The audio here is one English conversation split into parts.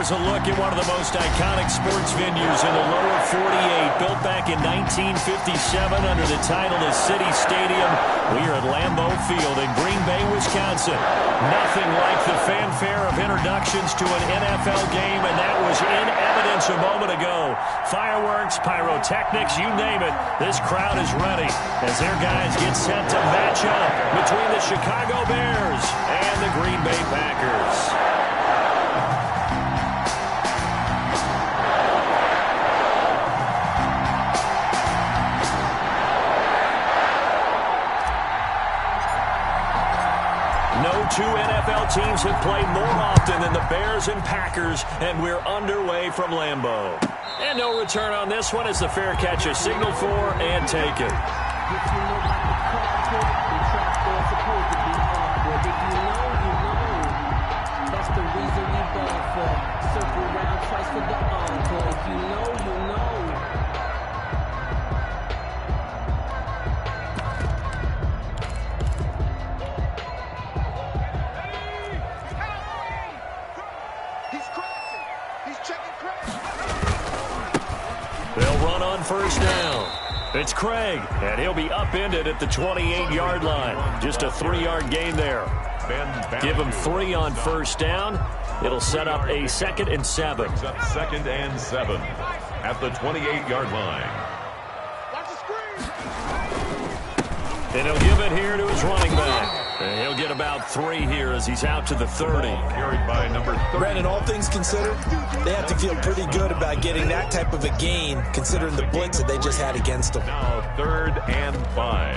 Here's a look at one of the most iconic sports venues in the lower 48, built back in 1957 under the title of City Stadium. We are at Lambeau Field in Green Bay, Wisconsin. Nothing like the fanfare of introductions to an NFL game, and that was in evidence a moment ago. Fireworks, pyrotechnics, you name it. This crowd is ready as their guys get set to match up between the Chicago Bears and the Green Bay Packers. No two NFL teams have played more often than the Bears and Packers, and we're underway from Lambeau. And no return on this one as the fair catch is signaled for and taken. That's the reason we ball for. Circle around twice for the encore. If you know, you know. They'll run on first down. It's Craig, and he'll be upended at the 28-yard line. Just a 3-yard gain there. Give him 3 on first down. It'll set up a 2nd and 7. Second and 7 at the 28-yard line. And he'll give it here to his running back. And he'll get about 3 here as he's out to the 30. Carried by number 30. Brandon, all things considered, they have to feel pretty good about getting that type of a gain, considering the blitz that they just had against them. Now 3rd and 5.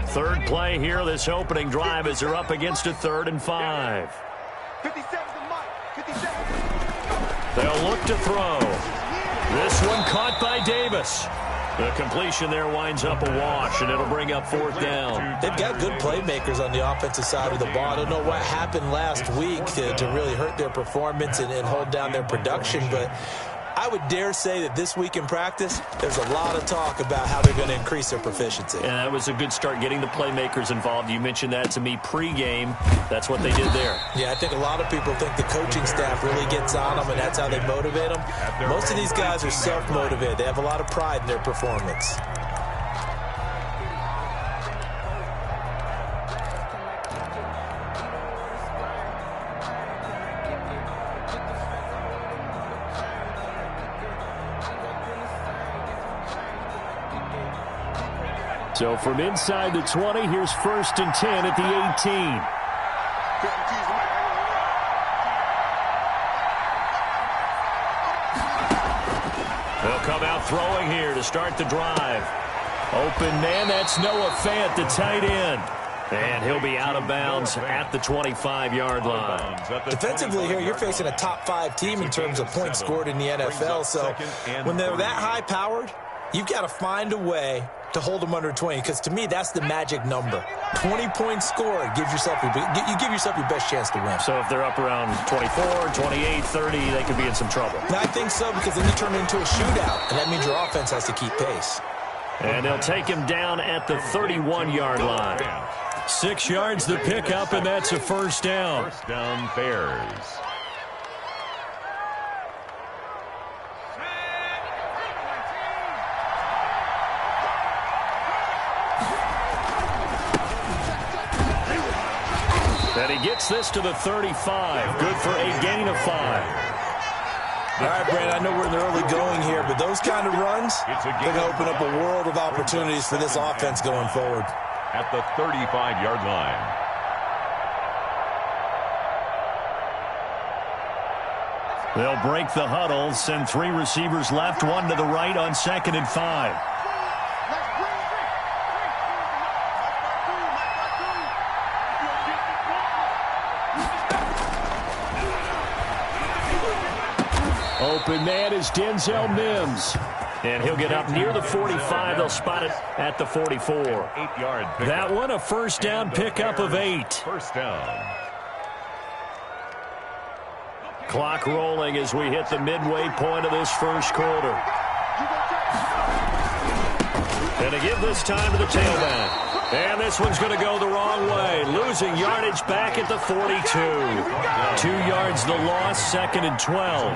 Third play here, this opening drive, as they're up against a 3rd and 5. 57 to Mike. 57. They'll look to throw. This one caught by Davis. The completion there winds up a wash, and it'll bring up 4th down. They've got good playmakers on the offensive side of the ball. I don't know what happened last week to really hurt their performance and hold down their production, but I would dare say that this week in practice, there's a lot of talk about how they're going to increase their proficiency. And that was a good start, getting the playmakers involved. You mentioned that to me pregame. That's what they did there. Yeah, I think a lot of people think the coaching staff really gets on them, and that's how they motivate them. Most of these guys are self-motivated. They have a lot of pride in their performance. So from inside the 20, here's 1st and 10 at the 18. They'll come out throwing here to start the drive. Open man, that's Noah Fant, the tight end. And he'll be out of bounds at the 25-yard line. Defensively here, you're facing a top 5 team in terms of points scored in the NFL. So when they're that high-powered, you've got to find a way to hold them under 20, because to me, that's the magic number. 20 points scored gives yourself you give yourself your best chance to win. So if they're up around 24, 28, 30, they could be in some trouble. I think so, because then you turn it into a shootout, and that means your offense has to keep pace. And they'll take him down at the 31-yard line. 6 yards the pickup, and that's a 1st down. 1st down, Bears. And he gets this to the 35. Good for a gain of 5. All right, Brandon, I know we're in the early going here, but those kind of runs, they're going to open up a world of opportunities for this offense going forward. At the 35-yard line. They'll break the huddle, send 3 receivers left, 1 to the right on 2nd and 5. Open man is Denzel Mims. And he'll get up near the 45. They'll spot it at the 44. 8-yard pickup. That one a 1st down pickup of 8. 1st down. Clock rolling as we hit the midway point of this 1st quarter. And to give this time to the tailback. And this one's going to go the wrong way. Losing yardage back at the 42. 2 yards the loss, 2nd and 12.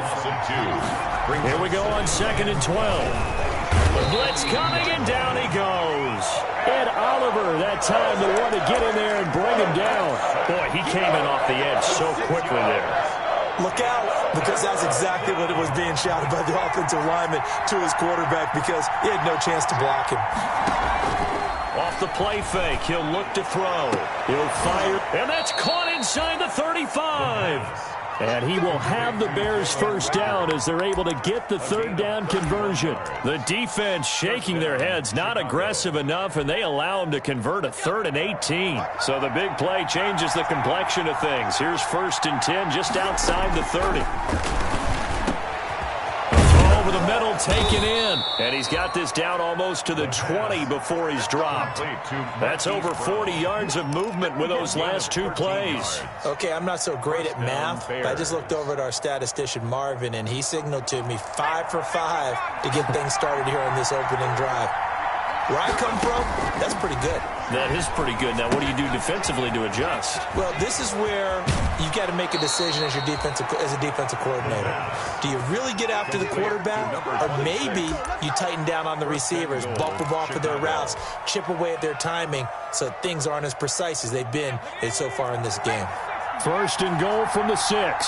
Here we go on 2nd and 12. The blitz coming, and down he goes. Ed Oliver, that time the one to get in there and bring him down. Boy, he came in off the edge so quickly there. Look out, because that's exactly what it was being shouted by the offensive lineman to his quarterback, because he had no chance to block him. Off the play fake, he'll look to throw. He'll fire, and that's caught inside the 35. And he will have the Bears first down as they're able to get the 3rd down conversion. The defense shaking their heads, not aggressive enough, and they allow him to convert a 3rd and 18. So the big play changes the complexion of things. Here's 1st and 10 just outside the 30. Over the middle, taken in. And he's got this down almost to the 20 before he's dropped. That's over 40 yards of movement with those last 2 plays. Okay, I'm not so great at math, but I just looked over at our statistician, Marvin, and he signaled to me 5 for 5 to get things started here on this opening drive. Where I come from, that's pretty good. That is pretty good. Now, what do you do defensively to adjust? Well, this is where you've got to make a decision as a defensive coordinator. Do you really get after the quarterback, or maybe you tighten down on the receivers, bump them off of their routes, chip away at their timing so things aren't as precise as they've been so far in this game? 1st and goal from the 6.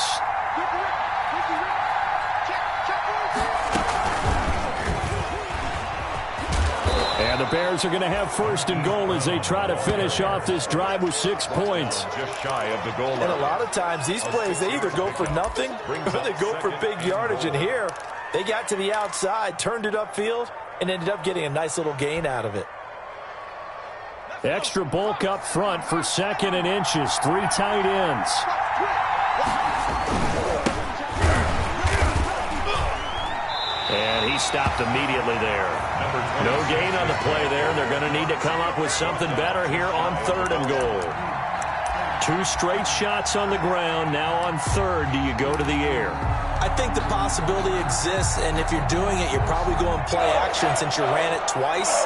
And the Bears are going to have 1st and goal as they try to finish off this drive with 6 points. Just shy of the goal line. And a lot of times these plays, they either go for nothing or they go for big yardage. And here, they got to the outside, turned it upfield, and ended up getting a nice little gain out of it. Extra bulk up front for 2nd and inches. 3 tight ends. And he stopped immediately there. No gain on the play there. They're going to need to come up with something better here on 3rd and goal. 2 straight shots on the ground. Now on 3rd, do you go to the air? I think the possibility exists, and if you're doing it, you're probably going play action since you ran it twice.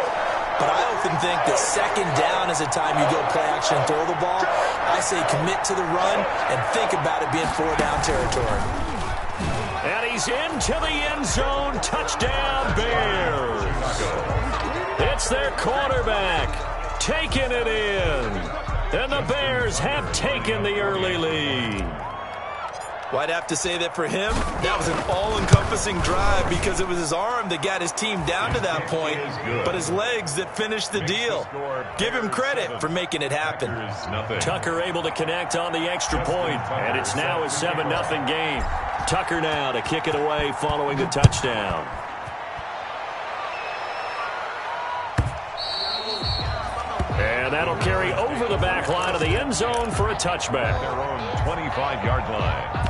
But I often think that 2nd down is a time you go play action and throw the ball. I say commit to the run and think about it being 4-down territory. And he's into the end zone. Touchdown, Bears. It's their quarterback taking it in. And the Bears have taken the early lead. Well, I'd have to say that for him, that was an all-encompassing drive because it was his arm that got his team down to that point, but his legs that finished the deal. Give him credit for making it happen. Tucker able to connect on the extra point, and it's now a 7-0 game. Tucker now to kick it away following the touchdown. And that'll carry over the back line of the end zone for a touchback. Their own 25-yard line.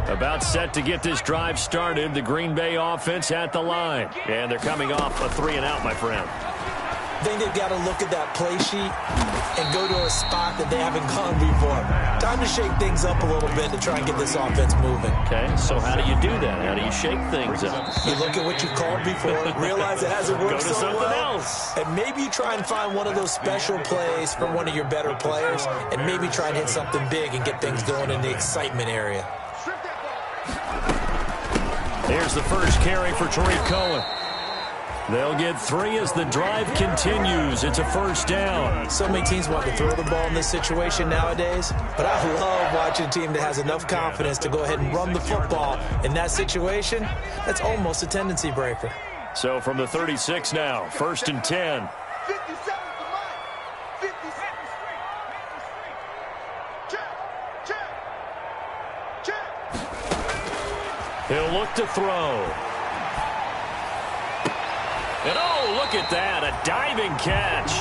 About set to get this drive started. The Green Bay offense at the line. And they're coming off a 3-and-out, my friend. I think they've got to look at that play sheet and go to a spot that they haven't gone before. Time to shake things up a little bit to try and get this offense moving. Okay, so how do you do that? How do you shake things up? You look at what you called before, realize it hasn't worked Go to so something well, else. and maybe you try and find one of those special plays from one of your better players, and maybe try and hit something big and get things going in the excitement area. Here's the first carry for Tariq Cohen. They'll get 3 as the drive continues. It's a 1st down. So many teams want to throw the ball in this situation nowadays, but I love watching a team that has enough confidence to go ahead and run the football in that situation. That's almost a tendency breaker. So from the 36 now, 1st and 10. 57 to Mike. 57. Check. He'll look to throw. And oh, look at that, a diving catch.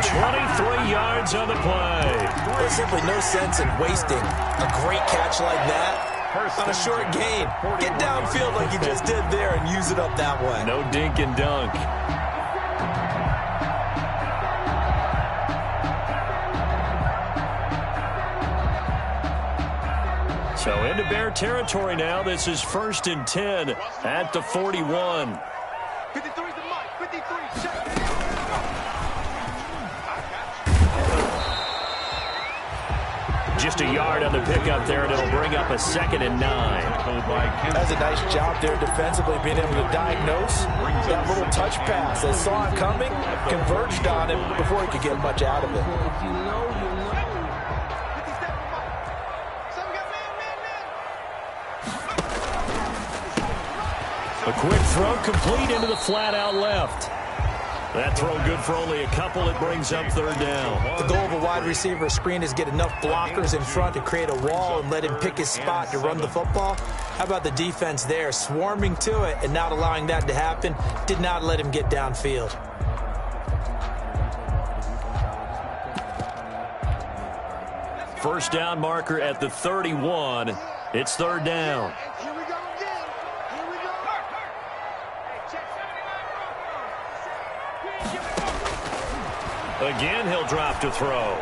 23 yards on the play. There's simply no sense in wasting a great catch like that on a short gain. Get downfield like you just did there and use it up that way. No dink and dunk. So into Bear territory now. This is 1st and 10 at the 41. 53's the mic. 53. Check. Just a yard on the pickup there, and it'll bring up a 2nd and 9. That's a nice job there defensively, being able to diagnose that little touch pass. They saw it coming, converged on it before he could get much out of it. If you know, you know. 57 mic. Some got man. A quick throw complete into the flat out left. That throw good for only a couple. It brings up 3rd down. The goal of a wide receiver screen is get enough blockers in front to create a wall and let him pick his spot to run the football. How about the defense there, swarming to it and not allowing that to happen? Did not let him get downfield. First down marker at the 31. It's 3rd down. Here we go again. Here we go. Again, he'll drop to throw.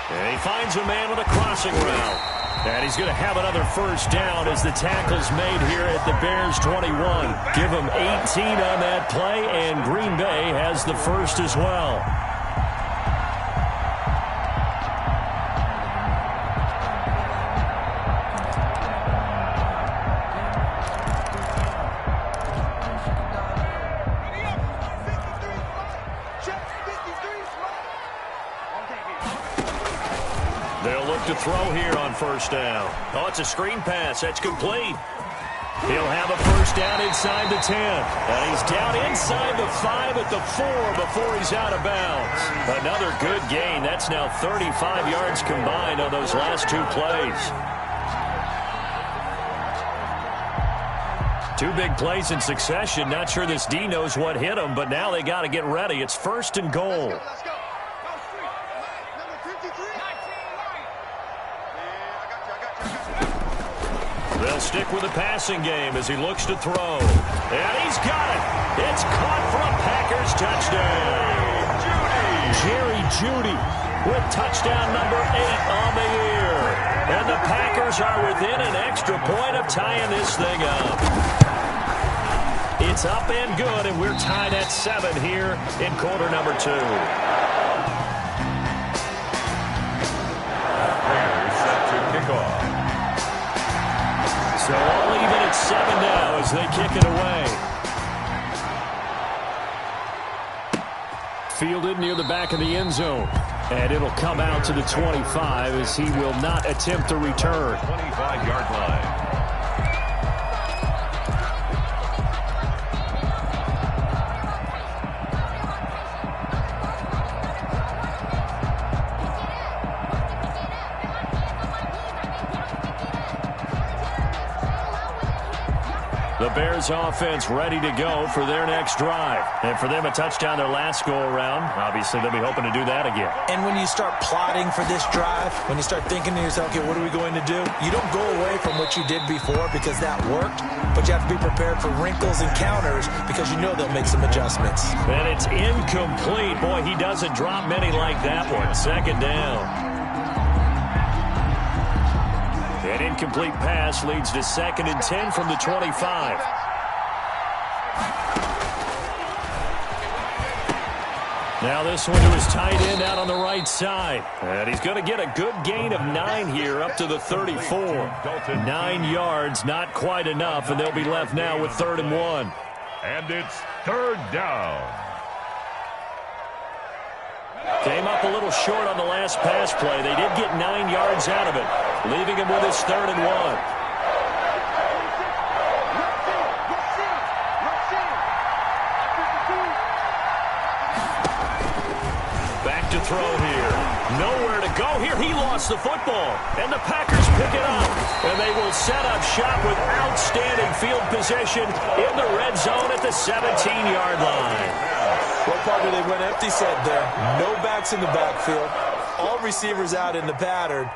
And he finds a man with a crossing route. And he's going to have another first down as the tackle's made here at the Bears 21. Give him 18 on that play, and Green Bay has the first as well. To throw here on first down. Oh, it's a screen pass. That's complete. He'll have a first down inside the 10. And he's down inside the 5 at the 4 before he's out of bounds. Another good gain. That's now 35 yards combined on those last 2 plays. 2 big plays in succession. Not sure this D knows what hit him, but now they got to get ready. It's 1st and goal. Let's go. Number 53. They'll stick with the passing game as he looks to throw. And he's got it. It's caught for a Packers touchdown. Jerry Jeudy with touchdown number 8 on the year. And the Packers are within an extra point of tying this thing up. It's up and good, and we're tied at 7 here in quarter number 2. Bears set to kick off. So all even at 7 now as they kick it away. Fielded near the back of the end zone. And it'll come out to the 25 as he will not attempt a return. 25-yard line. The Bears offense ready to go for their next drive. And for them, a touchdown their last go-around. Obviously, they'll be hoping to do that again. And when you start plotting for this drive, when you start thinking to yourself, okay, what are we going to do? You don't go away from what you did before because that worked, but you have to be prepared for wrinkles and counters because you know they'll make some adjustments. And it's incomplete. Boy, he doesn't drop many like that one. 2nd down. An incomplete pass leads to 2nd and 10 from the 25. Now this one to his tight end out on the right side. And he's going to get a good gain of 9 here up to the 34. 9 yards, not quite enough, and they'll be left now with 3rd and 1. And it's 3rd down. Came up a little short on the last pass play. They did get 9 yards out of it, leaving him with his 3rd and 1. Back to throw here. Nowhere to go here. He lost the football. And the Packers pick it up. And they will set up shop with outstanding field position in the red zone at the 17-yard line. What part did they went empty set there? No backs in the backfield. All receivers out in the pattern.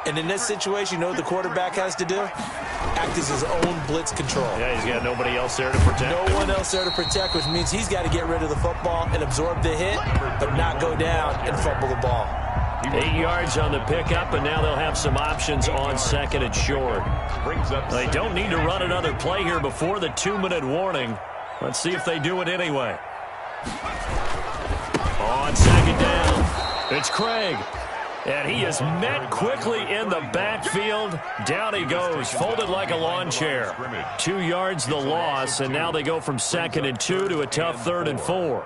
And in this situation, you know what the quarterback has to do? Act as his own blitz control. Yeah, he's got nobody else there to protect. No one else there to protect, which means he's got to get rid of the football and absorb the hit, but not go down and fumble the ball. 8 yards on the pickup, and now they'll have some options on second and short. They don't need to run another play here before the 2-minute warning. Let's see if they do it anyway. On second down, it's Craig. And he is met quickly in the backfield. Down he goes, folded like a lawn chair. 2 yards the loss, and now they go from 2nd and 2 to a tough 3rd and 4.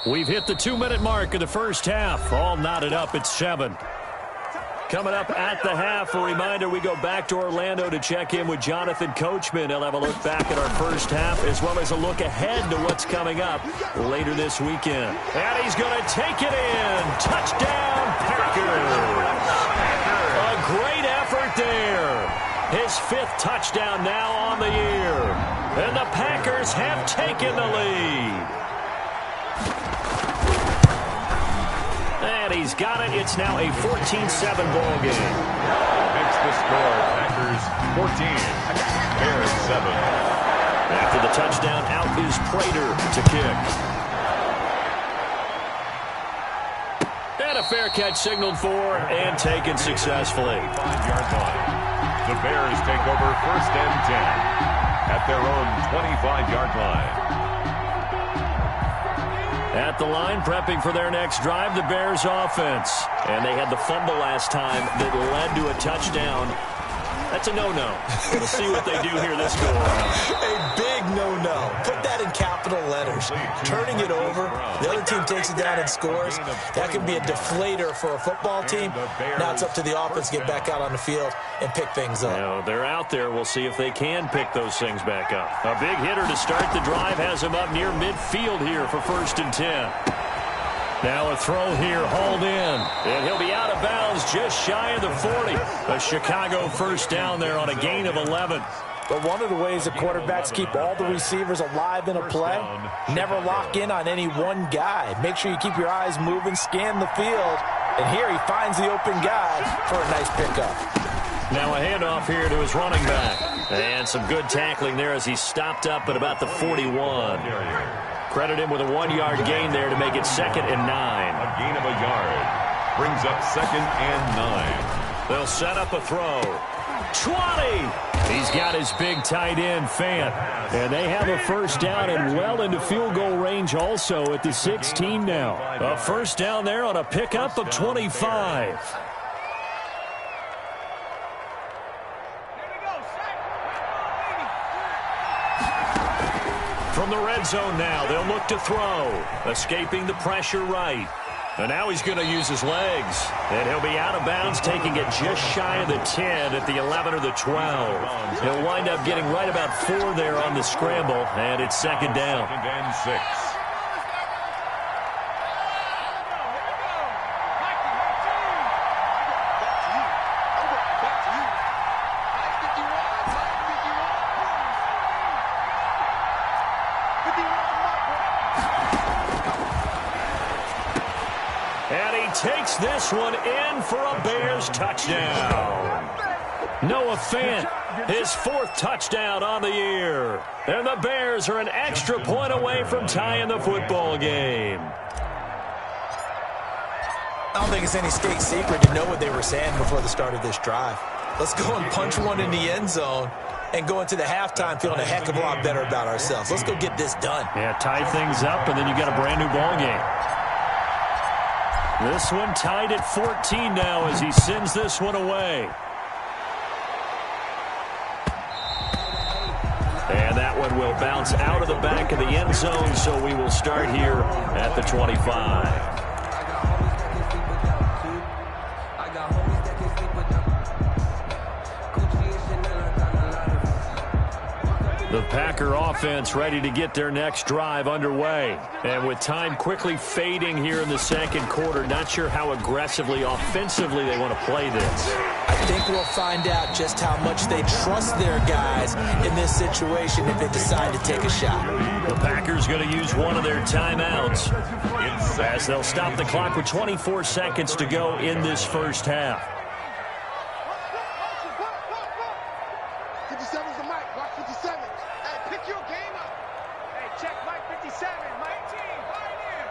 We've hit the 2-minute mark of the first half. All knotted up at 7. Coming up at the half, a reminder, we go back to Orlando to check in with Jonathan Coachman. He'll have a look back at our first half as well as a look ahead to what's coming up later this weekend. And he's going to take it in. Touchdown, Packers. A great effort there. His 5th touchdown now on the year. And the Packers have taken the lead. And he's got it. It's now a 14-7 ball game. Makes the score. Packers 14. Bears 7. After the touchdown, out is Prater to kick. And a fair catch signaled for and taken successfully. 5-yard line. The Bears take over 1st and 10 at their own 25-yard line. At the line, prepping for their next drive, the Bears offense. And they had the fumble last time that led to a touchdown. That's a no-no. We'll see what they do here this go around. A big no-no. Put that in capital letters. Turning it over, the other team takes it down and scores. That can be a deflator for a football team. Now it's up to the offense to get back out on the field and pick things up. You know, they're out there. We'll see if they can pick those things back up. A big hitter to start the drive has him up near midfield here for 1st and 10. Now a throw here, hauled in. And he'll be out of bounds just shy of the 40. A Chicago first down there on a gain of 11. But one of the ways the quarterbacks keep all the receivers alive in a play, never lock in on any one guy. Make sure you keep your eyes moving, scan the field. And here he finds the open guy for a nice pickup. Now a handoff here to his running back. And some good tackling there as he stopped up at about the 41. Credit him with a 1-yard gain there to make it 2nd and 9. A gain of a yard. Brings up 2nd and 9. They'll set up a throw. 20! He's got his big tight end, Fant. And they have a first down and well into field goal range also at the 16 now. A first down there on a pickup of 25. From the red zone now, they'll look to throw. Escaping the pressure right. And now he's going to use his legs. And he'll be out of bounds, taking it just shy of the 10 at the 11 or the 12. He'll wind up getting right about 4 there on the scramble, and it's 2nd down. 2nd and 6. Takes this one in for a Bears touchdown. Noah Fant, his 4th touchdown on the year. And the Bears are an extra point away from tying the football game. I don't think it's any state secret to know what they were saying before the start of this drive. Let's go and punch one in the end zone and go into the halftime feeling a heck of a lot better about ourselves. Let's go get this done. Yeah, tie things up, and then you got a brand new ball game. This one tied at 14 now as he sends this one away. And that one will bounce out of the back of the end zone, so we will start here at the 25. The Packer offense ready to get their next drive underway. And with time quickly fading here in the 2nd quarter, not sure how aggressively, offensively they want to play this. I think we'll find out just how much they trust their guys in this situation if they decide to take a shot. The Packers going to use one of their timeouts as they'll stop the clock with 24 seconds to go in this first half. 57's the mic. Watch 57. Hey, pick your game up. Hey, check mic 57. Mic team, right here.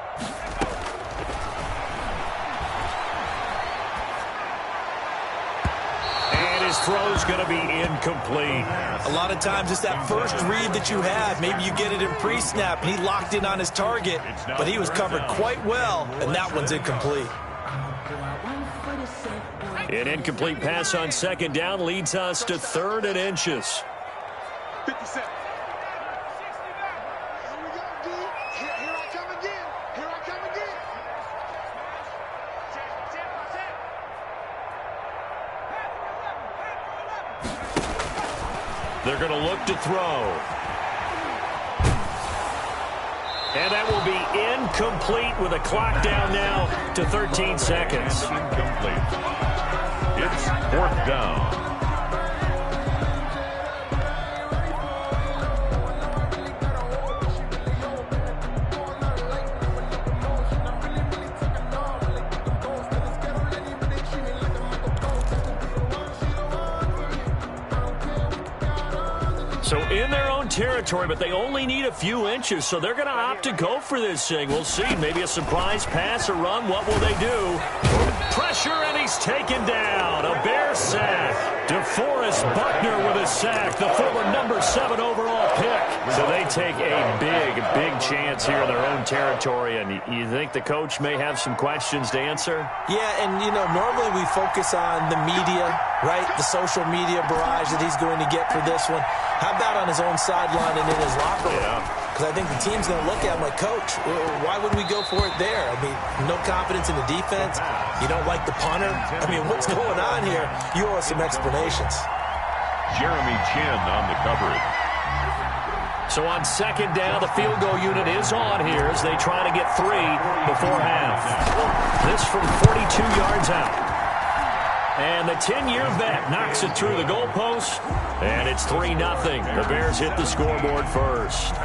And his throw's going to be incomplete. A lot of times it's that first read that you have. Maybe you get it in pre-snap, and he locked in on his target, but he was covered quite well, and that one's incomplete. An incomplete pass on second down leads us to 3rd and inches. 57. Here we go, D. Here I come again. Here I come again. They're going to look to throw. And that will be incomplete with a clock down now to 13 seconds. Incomplete. It's 4th down. So in their own territory, but they only need a few inches, so they're going to opt to go for this thing. We'll see. Maybe a surprise pass or run. What will they do? Pressure, and he's taken down. A Bear sack. DeForest Buckner with a sack, the former number 7 overall pick. So they take a big chance here in their own territory, and you think the coach may have some questions to answer? Yeah, and, you know, normally we focus on the media, right? The social media barrage that he's going to get for this one. How about on his own sideline and in his locker room? Because I think the team's going to look at him like, Coach, why would we go for it there? I mean, no confidence in the defense. You don't like the punter. I mean, what's going on here? You owe us some explanations. Jeremy Chin on the coverage. So on second down, the field goal unit is on here as they try to get 3 before half. This from 42 yards out. And the 10-year vet knocks it through the goalpost, and it's 3-0. The Bears hit the scoreboard first.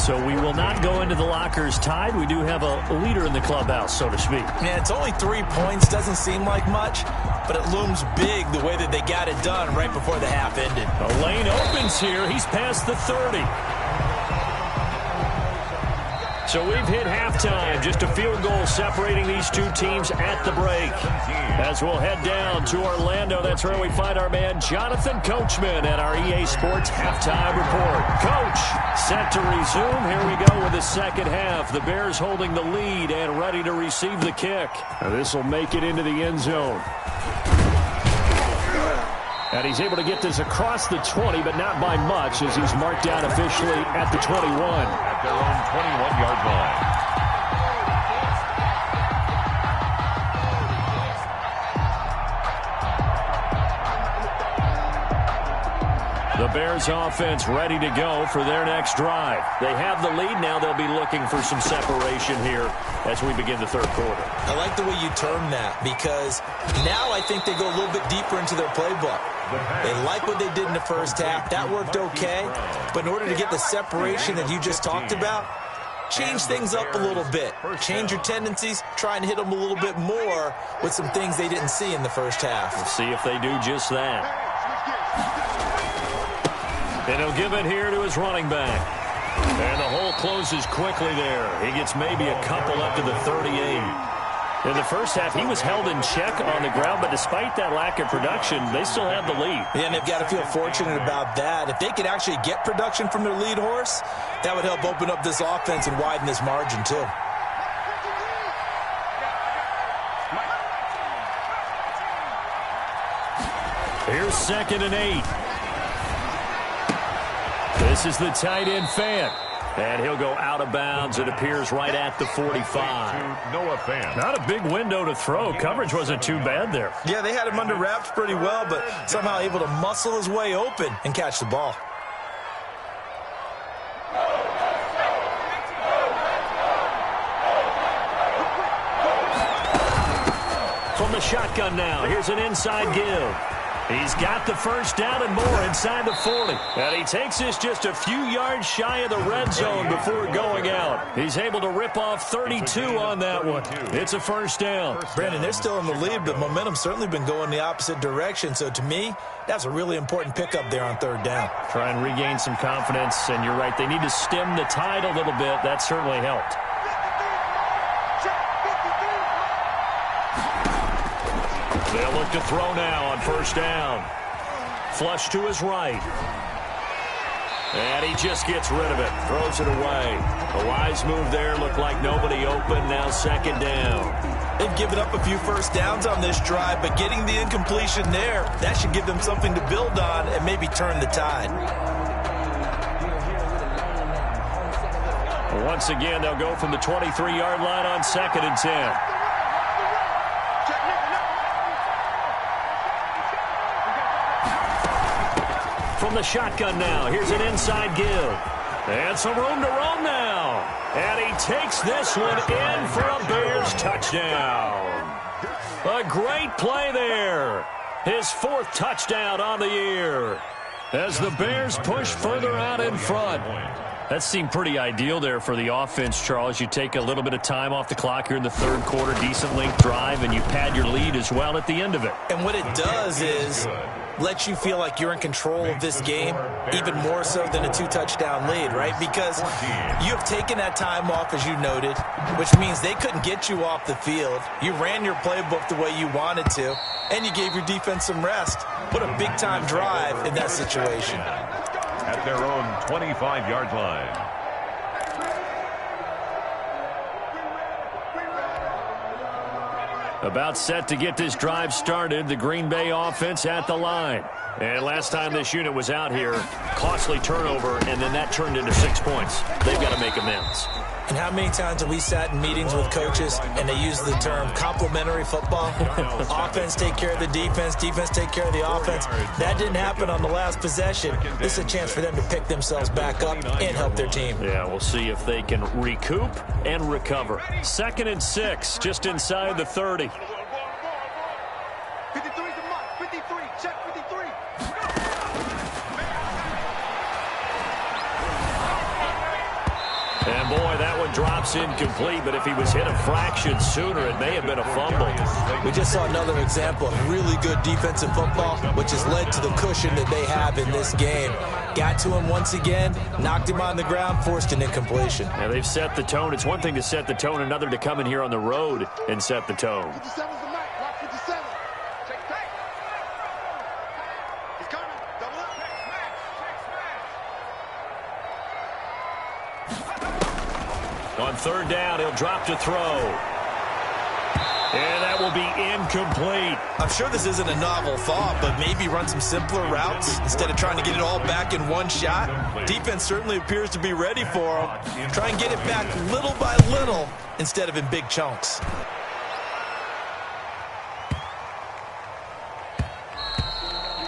So we will not go into the lockers tied. We do have a leader in the clubhouse, so to speak. Man, it's only 3 points. Doesn't seem like much, but it looms big the way that they got it done right before the half ended. The lane opens here. He's past the 30. So we've hit halftime. Just a field goal separating these two teams at the break. As we'll head down to Orlando, that's where we find our man Jonathan Coachman at our EA Sports Halftime Report. Coach, set to resume. Here we go with the second half. The Bears holding the lead and ready to receive the kick. This will make it into the end zone. And he's able to get this across the 20, but not by much, as he's marked down officially at the 21. At their own 21-yard line. The Bears offense ready to go for their next drive. They have the lead. Now they'll be looking for some separation here as we begin the third quarter. I like the way you term that, because now I think they go a little bit deeper into their playbook. They like what they did in the first half. That worked okay. But in order to get the separation that you just talked about, change things up a little bit. Change your tendencies. Try and hit them a little bit more with some things they didn't see in the first half. We'll see if they do just that. And he'll give it here to his running back. And the hole closes quickly there. He gets maybe a couple up to the 38. In the first half, he was held in check on the ground, but despite that lack of production, they still have the lead. Yeah, and they've got to feel fortunate about that. If they could actually get production from their lead horse, that would help open up this offense and widen this margin, too. Here's 2nd and 8. This is the tight end Fant. And he'll go out of bounds. It appears right at the 45. Noah Fant. Not a big window to throw. Coverage wasn't too bad there. Yeah, they had him under wraps pretty well, but somehow able to muscle his way open and catch the ball. From the shotgun now, here's an inside give. He's got the first down and more inside the 40. And he takes this just a few yards shy of the red zone before going out. He's able to rip off 32 on that one. It's a first down. Brandon, they're still in the lead, but momentum's certainly been going the opposite direction. So to me, that's a really important pickup there on third down. Try and regain some confidence, and you're right. They need to stem the tide a little bit. That certainly helped. They'll look to throw now on first down. Flush to his right. And he just gets rid of it. Throws it away. A wise move there. Looked like nobody open. Now second down. They've given up a few first downs on this drive, but getting the incompletion there, that should give them something to build on and maybe turn the tide. Once again, they'll go from the 23-yard line on second and 10. From the shotgun now, here's an inside give. And some room to roam now. And he takes this one in for a Bears touchdown. A great play there. His fourth touchdown on the year. As the Bears push further out in front. That seemed pretty ideal there for the offense, Charles. You take a little bit of time off the clock here in the third quarter, decent length drive, and you pad your lead as well at the end of it. And what it does is let you feel like you're in control of this game, even more so than a two-touchdown lead, right? Because you have taken that time off, as you noted, which means they couldn't get you off the field. You ran your playbook the way you wanted to, and you gave your defense some rest. What a big-time drive in that situation. At their own 25-yard line. About set to get this drive started, the Green Bay offense at the line. And last time this unit was out here, costly turnover, and then that turned into 6 points. They've got to make amends. And how many times have we sat in meetings with coaches and they use the term complementary football? Offense take care of the defense, defense take care of the offense. That didn't happen on the last possession. This is a chance for them to pick themselves back up and help their team. Yeah, we'll see if they can recoup and recover. 2nd and 6, just inside the 30. 53's the mark. 53. Check 53. And boy, that one drops incomplete, but if he was hit a fraction sooner, it may have been a fumble. We just saw another example of really good defensive football, which has led to the cushion that they have in this game. Got to him once again, knocked him on the ground, forced an incompletion. Now they've set the tone. It's one thing to set the tone, another to come in here on the road and set the tone. 57's the mark. Lock 57. Check back. He's coming. Double up. On third down, he'll drop to throw. And that will be incomplete. I'm sure this isn't a novel thought, but maybe run some simpler routes instead of trying to get it all back in one shot. Defense certainly appears to be ready for him. Try and get it back little by little instead of in big chunks.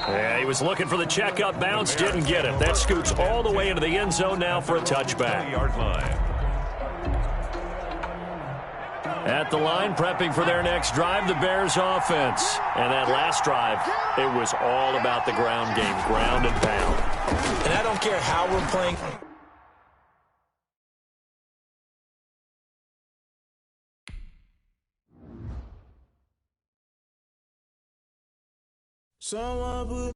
Yeah, he was looking for the checkup bounce, didn't get it. That scoots all the way into the end zone now for a touchback. At the line, prepping for their next drive, the Bears offense. And that last drive, it was all about the ground game, ground and pound. And I don't care how we're playing. Someone put